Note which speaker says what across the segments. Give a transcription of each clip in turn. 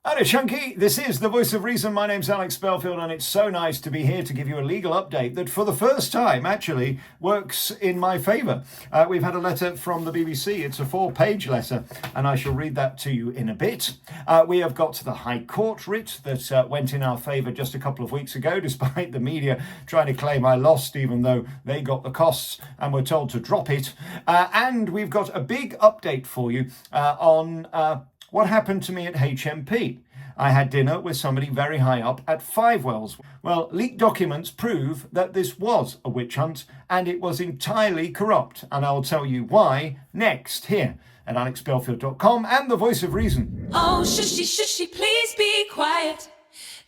Speaker 1: Hello, Chunky. This is the Voice of Reason. My name's Alex Belfield, and it's so nice to be here to give you a legal update that, for the first time, actually works in my favour. We've had a letter from the BBC. It's a 4-page letter, and I shall read that to you in a bit. We have got the High Court writ that went in our favour just a couple of weeks ago, despite the media trying to claim I lost, even though they got the costs and were told to drop it. And we've got a big update for you on what happened to me at HMP. I had dinner with somebody very high up at Five Wells. Well, leaked documents prove that this was a witch hunt and it was entirely corrupt. And I'll tell you why next here at alexbelfield.com and the Voice of Reason.
Speaker 2: Oh, shushy, shushy, please be quiet.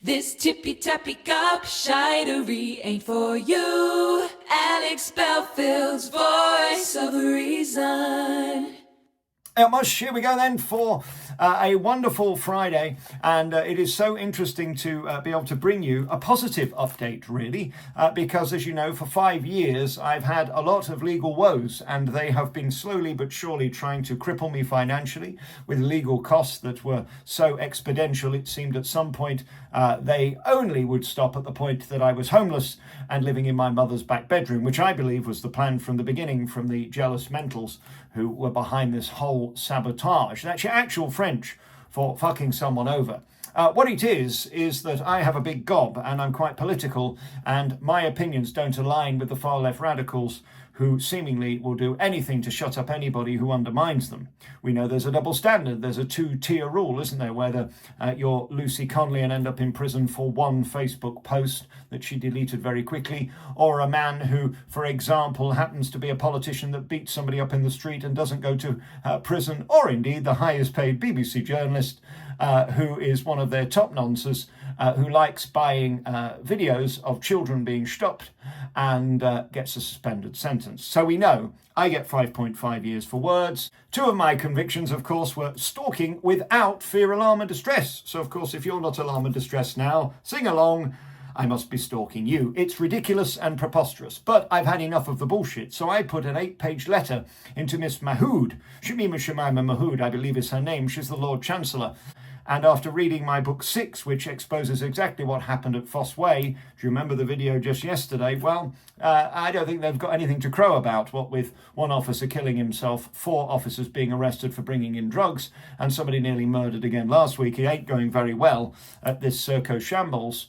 Speaker 2: This tippy-tappy gobshidery ain't for you. Alex Belfield's Voice of Reason.
Speaker 1: Here we go then for a wonderful Friday, and it is so interesting to be able to bring you a positive update, really, because, as you know, for 5 years I've had a lot of legal woes, and they have been slowly but surely trying to cripple me financially with legal costs that were so exponential it seemed at some point they only would stop at the point that I was homeless and living in my mother's back bedroom, which I believe was the plan from the beginning from the jealous mentals who were behind this whole sabotage. That's your actual French for fucking someone over. What it is that I have a big gob and I'm quite political, and my opinions don't align with the far left radicals who seemingly will do anything to shut up anybody who undermines them. We know there's a double standard. There's a 2-tier rule, isn't there? Whether you're Lucy Conley and end up in prison for one Facebook post that she deleted very quickly, or a man who, for example, happens to be a politician that beats somebody up in the street and doesn't go to prison, or indeed the highest paid BBC journalist who is one of their top nonces, who likes buying videos of children being stopped and gets a suspended sentence. So we know I get 5.5 years for words. 2 of my convictions, of course, were stalking without fear, alarm and distress. So, of course, if you're not alarm and distress now, sing along. I must be stalking you. It's ridiculous and preposterous, but I've had enough of the bullshit. So I put an 8-page letter into Miss Mahood. Shamima Shamima Mahood, I believe is her name. She's the Lord Chancellor. And after reading my book 6, which exposes exactly what happened at Foss Way, do you remember the video just yesterday? Well, I don't think they've got anything to crow about, what with one officer killing himself, 4 officers being arrested for bringing in drugs, and somebody nearly murdered again last week. It ain't going very well at this Serco shambles.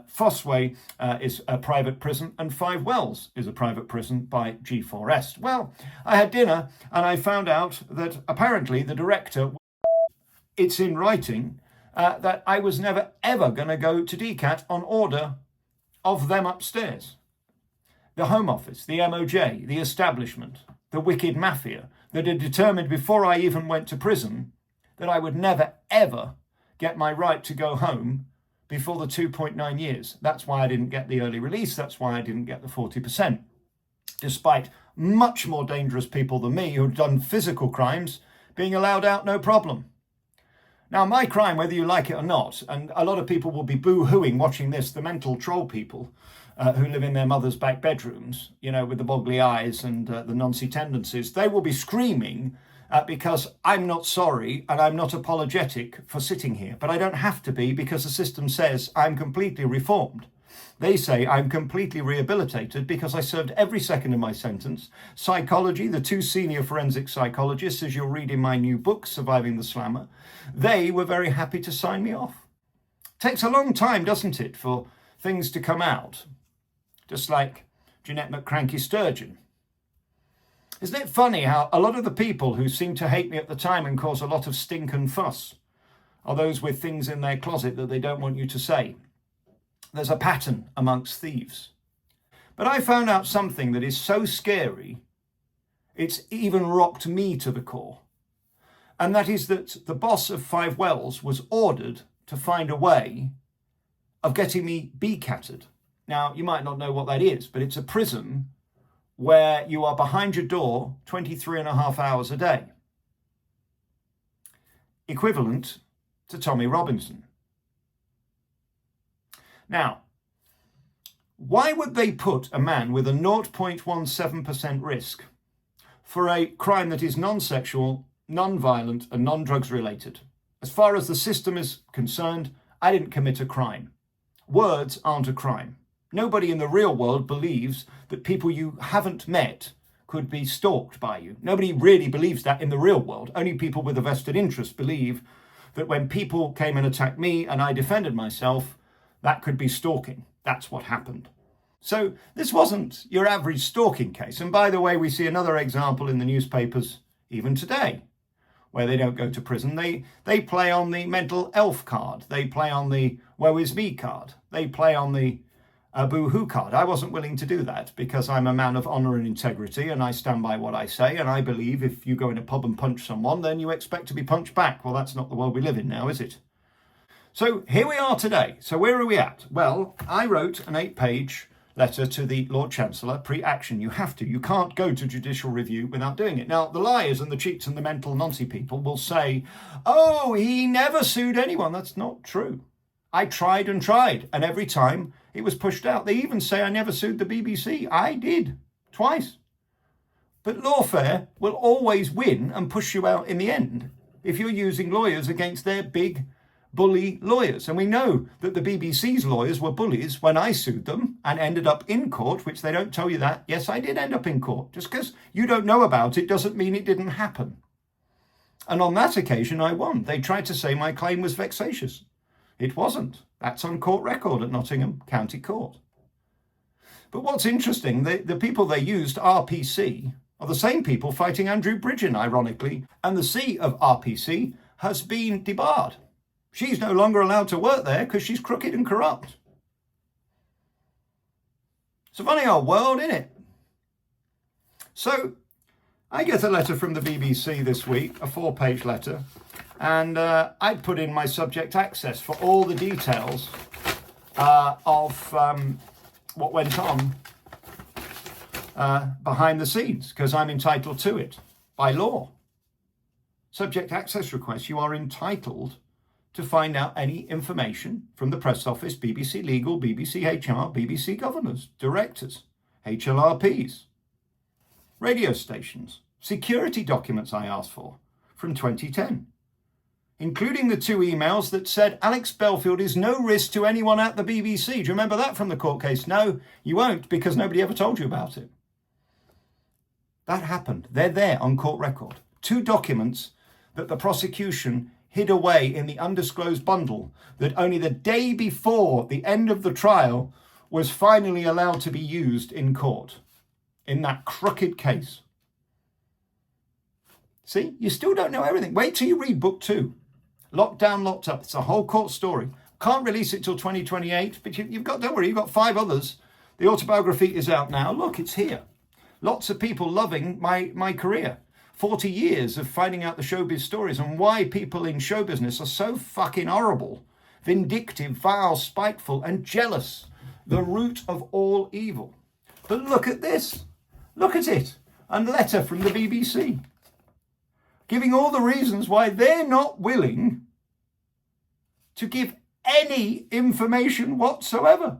Speaker 1: Foss Way is a private prison, and Five Wells is a private prison by G4S. Well, I had dinner, and I found out that apparently the director... It's in writing that I was never, ever going to go to DCAT on order of them upstairs. The Home Office, the MOJ, the establishment, the wicked mafia that had determined before I even went to prison that I would never, ever get my right to go home before the 2.9 years. That's why I didn't get the early release. That's why I didn't get the 40%. Despite much more dangerous people than me who'd done physical crimes being allowed out no problem. Now, my crime, whether you like it or not, and a lot of people will be boo-hooing watching this, the mental troll people who live in their mother's back bedrooms, you know, with the boggly eyes and the noncy tendencies, they will be screaming because I'm not sorry and I'm not apologetic for sitting here. But I don't have to be, because the system says I'm completely reformed. They say I'm completely rehabilitated because I served every second of my sentence. Psychology, the 2 senior forensic psychologists, as you'll read in my new book, Surviving the Slammer, they were very happy to sign me off. Takes a long time, doesn't it, for things to come out? Just like Jeanette McCranky Sturgeon. Isn't it funny how a lot of the people who seem to hate me at the time and cause a lot of stink and fuss are those with things in their closet that they don't want you to say? There's a pattern amongst thieves. But I found out something that is so scary, it's even rocked me to the core. And that is that the boss of Five Wells was ordered to find a way of getting me BCAT'd. Now, you might not know what that is, but it's a prison where you are behind your door 23.5 hours a day. Equivalent to Tommy Robinson. Now, why would they put a man with a 0.17% risk for a crime that is non-sexual, non-violent and non-drugs related As far as the system is concerned, I didn't commit a crime. Words aren't a crime. Nobody in the real world believes that people you haven't met could be stalked by you. Nobody really believes that in the real world. Only people with a vested interest believe that when people came and attacked me and I defended myself, that could be stalking. That's what happened. So this wasn't your average stalking case. And by the way, we see another example in the newspapers even today, where they don't go to prison. They play on the mental elf card. They play on the woe is me card. They play on the boo-hoo card. I wasn't willing to do that because I'm a man of honour and integrity and I stand by what I say. And I believe if you go in a pub and punch someone, then you expect to be punched back. Well, that's not the world we live in now, is it? So here we are today. So where are we at? Well, I wrote an 8-page letter to the Lord Chancellor, pre-action. You have to. You can't go to judicial review without doing it. Now, the liars and the cheats and the mental noncy people will say, oh, he never sued anyone. That's not true. I tried and tried, and every time it was pushed out. They even say I never sued the BBC. I did, twice. But lawfare will always win and push you out in the end if you're using lawyers against their big bully lawyers. And we know that the BBC's lawyers were bullies when I sued them and ended up in court, which they don't tell you that. Yes, I did end up in court. Just because you don't know about it doesn't mean it didn't happen. And on that occasion, I won. They tried to say my claim was vexatious. It wasn't. That's on court record at Nottingham County Court. But what's interesting, the people they used, RPC, are the same people fighting Andrew Bridgen, ironically. And the C of RPC has been debarred. She's no longer allowed to work there because she's crooked and corrupt. It's a funny old world, isn't it? So I get a letter from the BBC this week, a 4-page letter, and I put in my subject access for all the details of what went on behind the scenes, because I'm entitled to it by law. Subject access request, you are entitled to find out any information from the press office, BBC Legal, BBC HR, BBC governors, directors, HLRPs, radio stations, security documents I asked for from 2010, including the 2 emails that said Alex Belfield is no risk to anyone at the BBC. Do you remember that from the court case? No, you won't, because nobody ever told you about it. That happened. They're there on court record. 2 documents that the prosecution hid away in the undisclosed bundle that only the day before the end of the trial was finally allowed to be used in court in that crooked case. See, you still don't know everything. Wait till you read book 2. Locked down, locked up. It's a whole court story. Can't release it till 2028, but you've got, don't worry, you've got 5 others. The autobiography is out now. Look, it's here. Lots of people loving my career. 40 years of finding out the showbiz stories and why people in show business are so fucking horrible, vindictive, vile, spiteful, and jealous. The root of all evil. But look at this. Look at it. A letter from the BBC giving all the reasons why they're not willing to give any information whatsoever.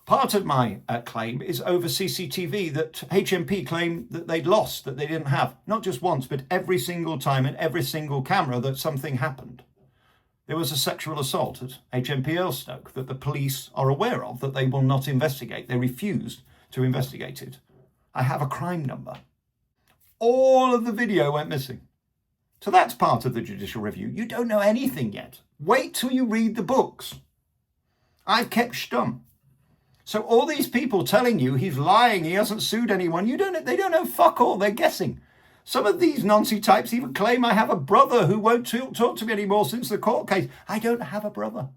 Speaker 1: Part of my claim is over CCTV that HMP claimed that they'd lost, that they didn't have, not just once, but every single time and every single camera that something happened. There was a sexual assault at HMP Earlstoke that the police are aware of, that they will not investigate. They refused to investigate it. I have a crime number. All of the video went missing. So that's part of the judicial review. You don't know anything yet. Wait till you read the books. I've kept stum. So all these people telling you he's lying, he hasn't sued anyone, they don't know fuck all, they're guessing. Some of these Nancy types even claim I have a brother who won't talk to me anymore since the court case. I don't have a brother.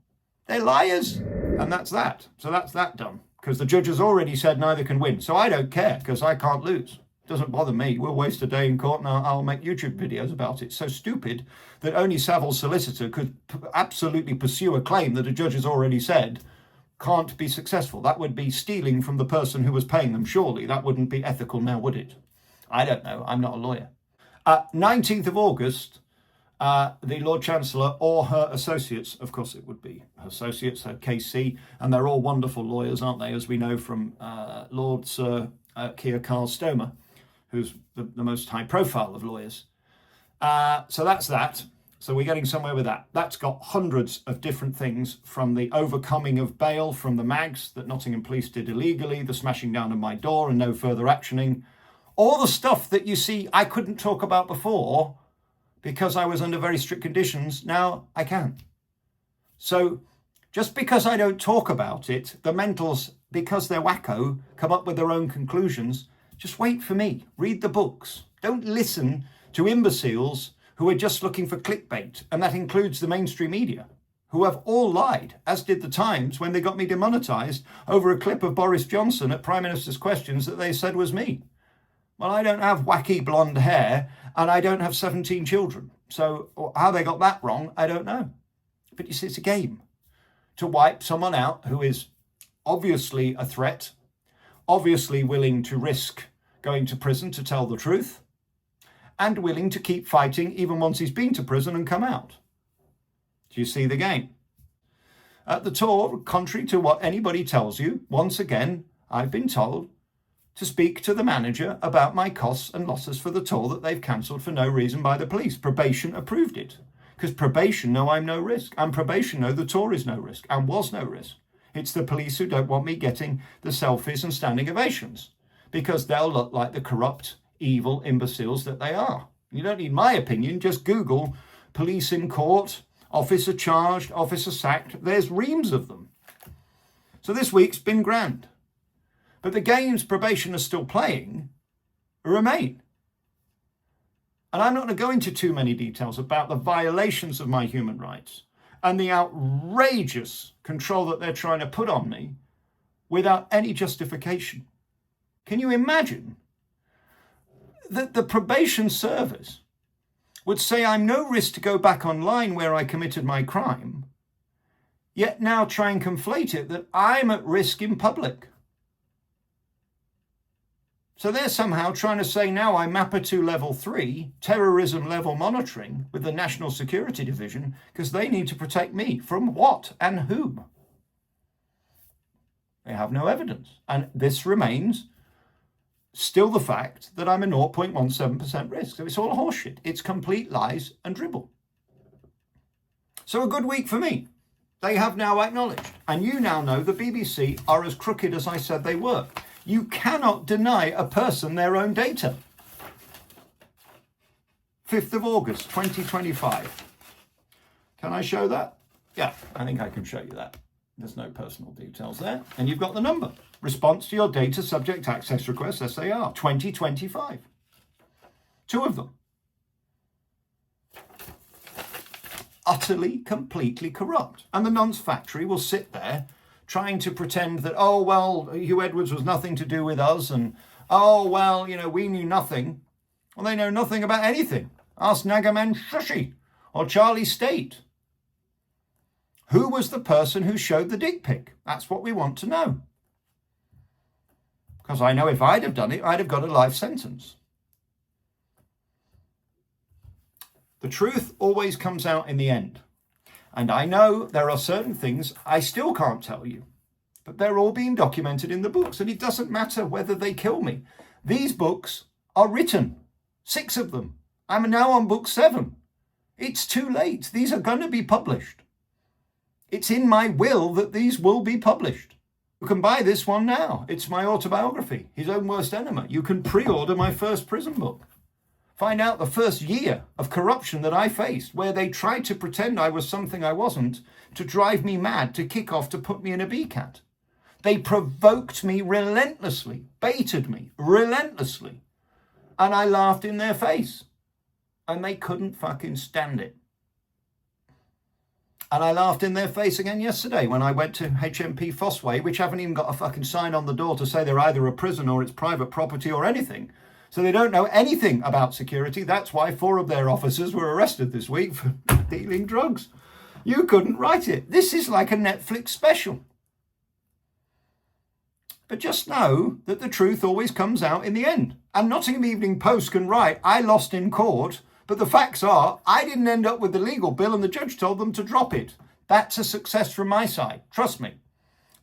Speaker 1: They're liars. And that's that. So that's that done. Because the judge has already said neither can win. So I don't care, because I can't lose. Doesn't bother me. We'll waste a day in court and I'll make YouTube videos about it. So stupid that only Savile's solicitor could absolutely pursue a claim that a judge has already said can't be successful. That would be stealing from the person who was paying them, surely. That wouldn't be ethical now, would it? I don't know. I'm not a lawyer. 19th of August, the Lord Chancellor or her associates, of course it would be her associates, her KC, and they're all wonderful lawyers, aren't they, as we know from Lord Sir Keir Starmer, who's the most high profile of lawyers. So that's that. So we're getting somewhere with that. That's got hundreds of different things, from the overcoming of bail from the mags that Nottingham Police did illegally, the smashing down of my door and no further actioning, all the stuff that you see I couldn't talk about before because I was under very strict conditions. Now I can. So just because I don't talk about it, the mentals, because they're wacko, come up with their own conclusions. Just wait for me. Read the books. Don't listen to imbeciles who are just looking for clickbait, and that includes the mainstream media, who have all lied, as did the Times when they got me demonetised over a clip of Boris Johnson at Prime Minister's Questions that they said was me. Well, I don't have wacky blonde hair, and I don't have 17 children. So how they got that wrong, I don't know. But you see, it's a game to wipe someone out who is obviously a threat, obviously willing to risk going to prison to tell the truth, and willing to keep fighting even once he's been to prison and come out. Do you see the game? At the tour, contrary to what anybody tells you, once again, I've been told to speak to the manager about my costs and losses for the tour that they've cancelled for no reason by the police. Probation approved it, because probation know I'm no risk, and probation know the tour is no risk, and was no risk. It's the police who don't want me getting the selfies and standing ovations, because they'll look like the corrupt, evil imbeciles that they are. You don't need my opinion, just Google police in court, officer charged, officer sacked. There's reams of them. So this week's been grand. But the games probation are still playing remain. And I'm not going to go into too many details about the violations of my human rights and the outrageous control that they're trying to put on me without any justification. Can you imagine that the probation service would say I'm no risk to go back online where I committed my crime, yet now try and conflate it that I'm at risk in public? So they're somehow trying to say now I'm MAPA 2 level 3, terrorism level monitoring with the National Security Division, because they need to protect me from what and whom? They have no evidence. And this remains still the fact that I'm a 0.17% risk. So it's all horseshit. It's complete lies and dribble. So a good week for me. They have now acknowledged. And you now know the BBC are as crooked as I said they were. You cannot deny a person their own data. 5th of August, 2025. Can I show that? Yeah, I think I can show you that. There's no personal details there. And you've got the number. Response to your data subject access request, SAR, 2025. 2 of them. Utterly, completely corrupt. And the nonce factory will sit there trying to pretend that, oh, well, Hugh Edwards was nothing to do with us, and, oh, well, we knew nothing. Well, they know nothing about anything. Ask Nagaman Shushi or Charlie State. Who was the person who showed the dick pic? That's what we want to know. Because I know if I'd have done it, I'd have got a life sentence. The truth always comes out in the end. And I know there are certain things I still can't tell you, but they're all being documented in the books, and it doesn't matter whether they kill me. These books are written, 6 of them. I'm now on book 7. It's too late. These are going to be published. It's in my will that these will be published. You can buy this one now. It's my autobiography, His Own Worst Enemy. You can pre-order my first prison book. Find out the first year of corruption that I faced, where they tried to pretend I was something I wasn't, to drive me mad, to kick off, to put me in a BCAT. They provoked me relentlessly, baited me relentlessly, and I laughed in their face. And they couldn't fucking stand it. And I laughed in their face again yesterday when I went to HMP Fossway, which haven't even got a fucking sign on the door to say they're either a prison or it's private property or anything. So they don't know anything about security. That's why 4 of their officers were arrested this week for dealing drugs. You couldn't write it. This is like a Netflix special. But just know that the truth always comes out in the end. And Nottingham Evening Post can write, I lost in court, but the facts are, I didn't end up with the legal bill and the judge told them to drop it. That's a success from my side, trust me.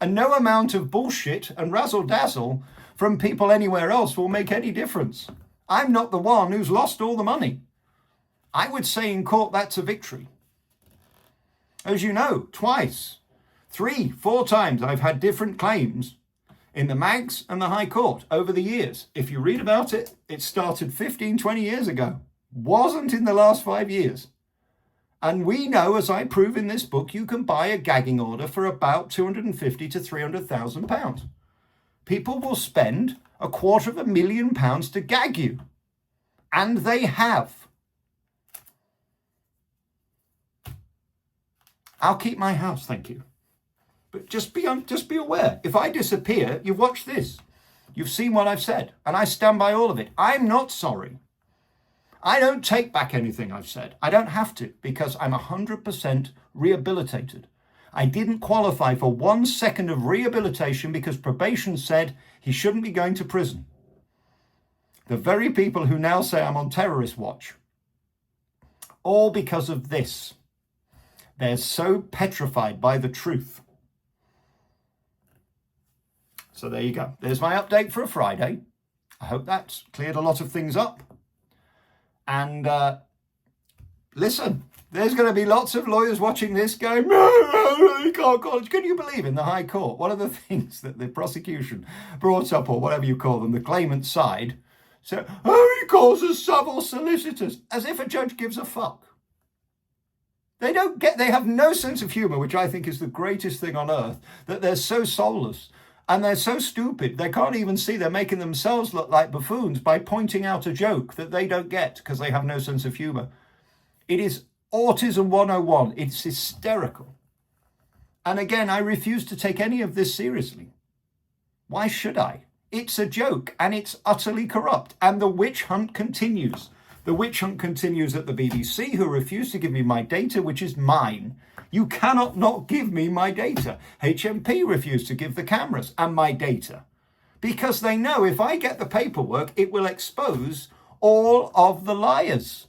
Speaker 1: And no amount of bullshit and razzle-dazzle from people anywhere else will make any difference. I'm not the one who's lost all the money. I would say in court that's a victory. As you know, twice, 3, 4 times I've had different claims in the mags and the High Court over the years. If you read about it, it started 15, 20 years ago. Wasn't in the last 5 years. And we know, as I prove in this book, you can buy a gagging order for about £250,000 to £300,000. People will spend £250,000 to gag you. And they have. I'll keep my house, thank you. But just be aware. If I disappear, you've watched this. You've seen what I've said. And I stand by all of it. I'm not sorry. I don't take back anything I've said. I don't have to, because I'm 100% rehabilitated. I didn't qualify for 1 second of rehabilitation because probation said he shouldn't be going to prison. The very people who now say I'm on terrorist watch. All because of this. They're so petrified by the truth. So there you go. There's my update for a Friday. I hope that's cleared a lot of things up. And listen, there's going to be lots of lawyers watching this going, you can't call it. Can you believe in the High Court? One of the things that the prosecution brought up, or whatever you call them, the claimant side, said, he calls us civil solicitors, as if a judge gives a fuck. They have no sense of humor, which I think is the greatest thing on earth, that they're so soulless. And they're so stupid, they can't even see they're making themselves look like buffoons by pointing out a joke that they don't get because they have no sense of humor. It is autism 101. It's hysterical. And again, I refuse to take any of this seriously. Why should I? It's a joke and it's utterly corrupt. And the witch hunt continues. The witch hunt continues at the BBC, who refuse to give me my data, which is mine. You cannot not give me my data. HMP refused to give the cameras and my data because they know if I get the paperwork, it will expose all of the liars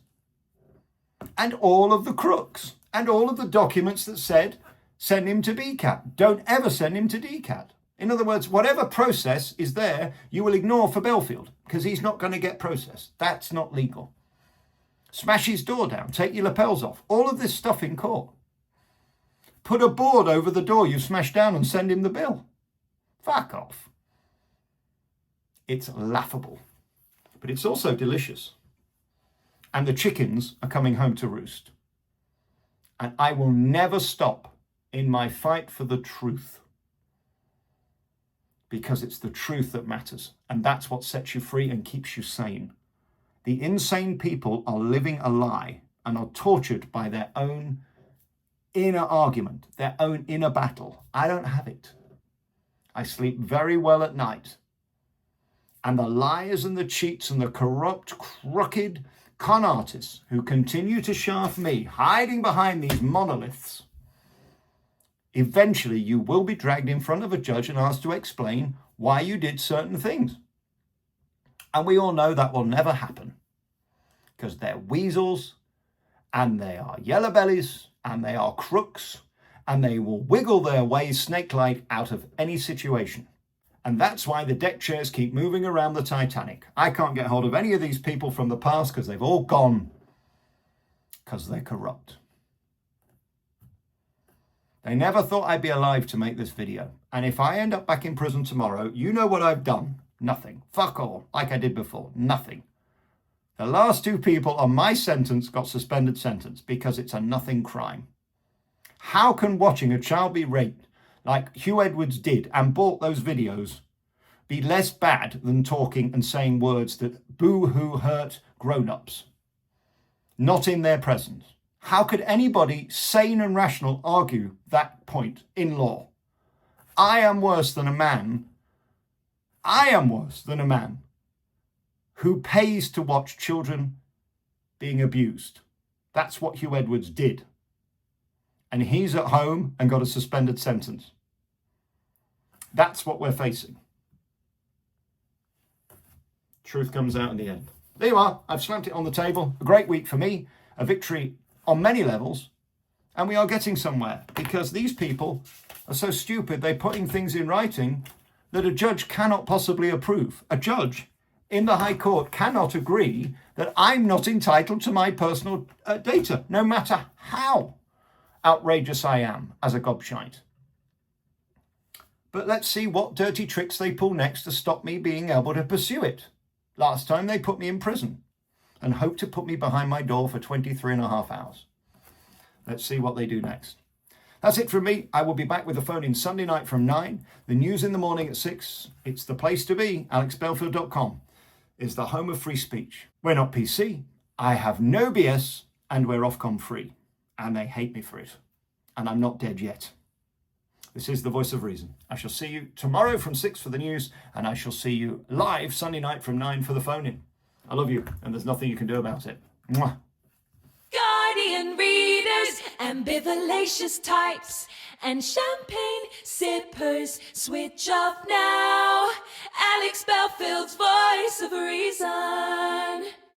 Speaker 1: and all of the crooks and all of the documents that said, send him to BCAT. Don't ever send him to DCAT. In other words, whatever process is there, you will ignore for Belfield because he's not going to get processed. That's not legal. Smash his door down, take your lapels off. All of this stuff in court. Put a board over the door you smashed down and send him the bill. Fuck off. It's laughable. But it's also delicious. And the chickens are coming home to roost. And I will never stop in my fight for the truth. Because it's the truth that matters. And that's what sets you free and keeps you sane. The insane people are living a lie and are tortured by their own inner argument, their own inner battle. I don't have it. I sleep very well at night. And the liars and the cheats and the corrupt, crooked con artists who continue to shaft me, hiding behind these monoliths, eventually you will be dragged in front of a judge and asked to explain why you did certain things. And we all know that will never happen because they're weasels and they are yellow bellies and they are crooks, and they will wiggle their way snake-like out of any situation. And that's why the deck chairs keep moving around the Titanic. I can't get hold of any of these people from the past because they've all gone because they're corrupt. They never thought I'd be alive to make this video. And if I end up back in prison tomorrow, you know what I've done. Nothing. Fuck all. Like I did before. Nothing. The last 2 people on my sentence got suspended sentence because it's a nothing crime. How can watching a child be raped like Hugh Edwards did and bought those videos be less bad than talking and saying words that boo-hoo hurt grown-ups? Not in their presence. How could anybody sane and rational argue that point in law? I am worse than a man. I am worse than a man who pays to watch children being abused. That's what Hugh Edwards did. And he's at home and got a suspended sentence. That's what we're facing. Truth comes out in the end. There you are. I've slammed it on the table. A great week for me. A victory on many levels. And we are getting somewhere because these people are so stupid they're putting things in writing that a judge cannot possibly approve. A judge in the High Court cannot agree that I'm not entitled to my personal data, no matter how outrageous I am as a gobshite. But let's see what dirty tricks they pull next to stop me being able to pursue it. Last time they put me in prison and hoped to put me behind my door for 23.5 hours. Let's see what they do next. That's it from me. I will be back with the phone in Sunday night from 9. The news in the morning at 6. It's the place to be. AlexBelfield.com is the home of free speech. We're not PC. I have no BS, and we're OFCOM free. And they hate me for it. And I'm not dead yet. This is the voice of reason. I shall see you tomorrow from 6 for the news, and I shall see you live Sunday night from 9 for the phone-in. I love you, and there's nothing you can do about it. Mwah.
Speaker 2: Guardian readers, ambivalentious types, and champagne sippers, switch off now. Alex Belfield's voice of reason.